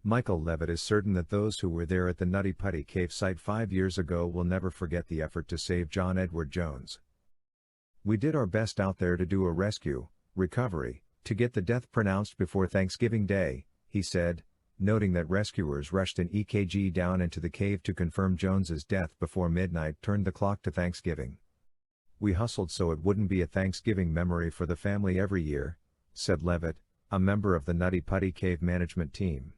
Michael Levitt is certain that those who were there at the Nutty Putty Cave site 5 years ago will never forget the effort to save John Edward Jones. "We did our best out there to do a rescue, recovery, to get the death pronounced before Thanksgiving Day," he said, noting that rescuers rushed an EKG down into the cave to confirm Jones's death before midnight turned the clock to Thanksgiving. "We hustled so it wouldn't be a Thanksgiving memory for the family every year," said Levitt, a member of the Nutty Putty Cave management team.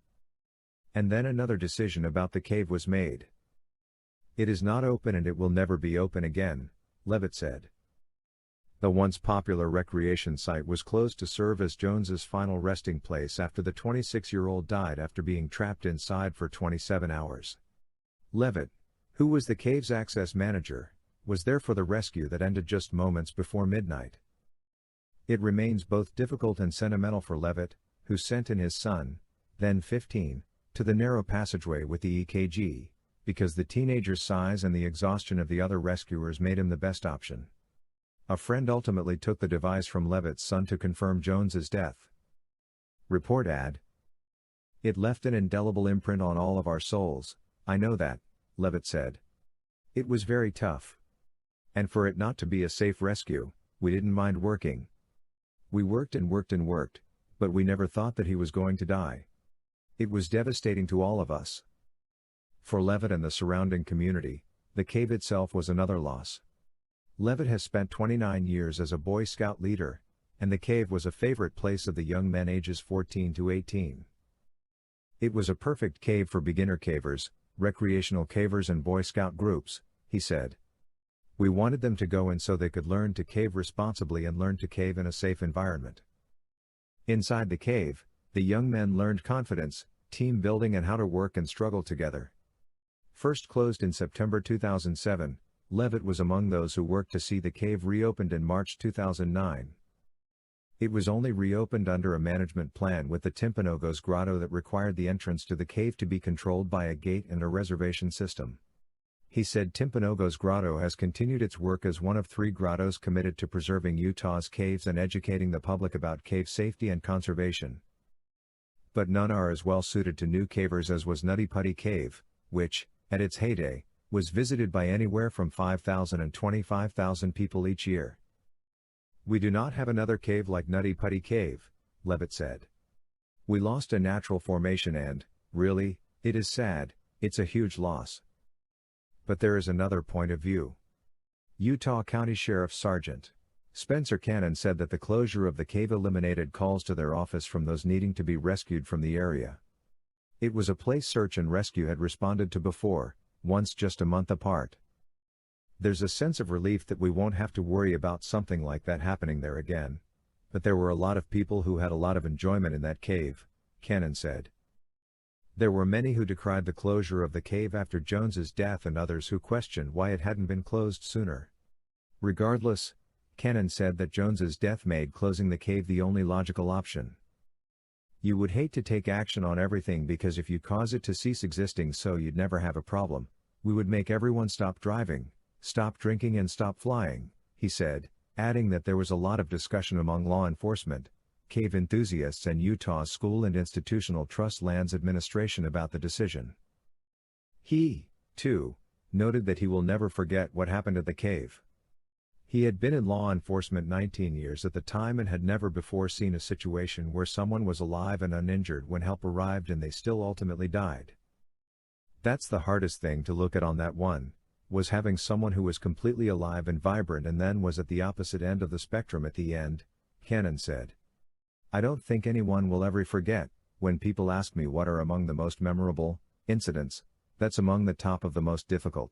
And then another decision about the cave was made. "It is not open and it will never be open again," Levitt said. The once popular recreation site was closed to serve as Jones's final resting place after the 26-year-old died after being trapped inside for 27 hours. Levitt, who was the cave's access manager, was there for the rescue that ended just moments before midnight. It remains both difficult and sentimental for Levitt, who sent in his son, then 15, to the narrow passageway with the EKG, because the teenager's size and the exhaustion of the other rescuers made him the best option. A friend ultimately took the device from Levitt's son to confirm Jones's death. Report ad. "It left an indelible imprint on all of our souls, I know that," Levitt said. "It was very tough. And for it not to be a safe rescue, we didn't mind working. We worked and worked and worked, but we never thought that he was going to die. It was devastating to all of us." For Levitt and the surrounding community, the cave itself was another loss. Levitt has spent 29 years as a Boy Scout leader, and the cave was a favorite place of the young men ages 14 to 18. "It was a perfect cave for beginner cavers, recreational cavers and Boy Scout groups," he said. "We wanted them to go in so they could learn to cave responsibly and learn to cave in a safe environment." Inside the cave, the young men learned confidence, team building and how to work and struggle together. First closed in September 2007, Levitt was among those who worked to see the cave reopened in March 2009. It was only reopened under a management plan with the Timpanogos Grotto that required the entrance to the cave to be controlled by a gate and a reservation system. He said Timpanogos Grotto has continued its work as one of 3 grottos committed to preserving Utah's caves and educating the public about cave safety and conservation. But none are as well suited to new cavers as was Nutty Putty Cave, which, at its heyday, was visited by anywhere from 5,000 and 25,000 people each year. "We do not have another cave like Nutty Putty Cave," Levitt said. "We lost a natural formation and, really, it is sad, it's a huge loss." But there is another point of view. Utah County Sheriff Sergeant Spencer Cannon said that the closure of the cave eliminated calls to their office from those needing to be rescued from the area. It was a place search and rescue had responded to before, once just a month apart. "There's a sense of relief that we won't have to worry about something like that happening there again. But there were a lot of people who had a lot of enjoyment in that cave," Cannon said. There were many who decried the closure of the cave after Jones's death and others who questioned why it hadn't been closed sooner. Regardless, Cannon said that Jones's death made closing the cave the only logical option. "You would hate to take action on everything because if you cause it to cease existing so you'd never have a problem, we would make everyone stop driving, stop drinking and stop flying," he said, adding that there was a lot of discussion among law enforcement, cave enthusiasts and Utah's School and Institutional Trust Lands Administration about the decision. He, too, noted that he will never forget what happened at the cave. He had been in law enforcement 19 years at the time and had never before seen a situation where someone was alive and uninjured when help arrived and they still ultimately died. "That's the hardest thing to look at on that one, was having someone who was completely alive and vibrant and then was at the opposite end of the spectrum at the end," Cannon said. "I don't think anyone will ever forget, when people ask me what are among the most memorable incidents, that's among the top of the most difficult."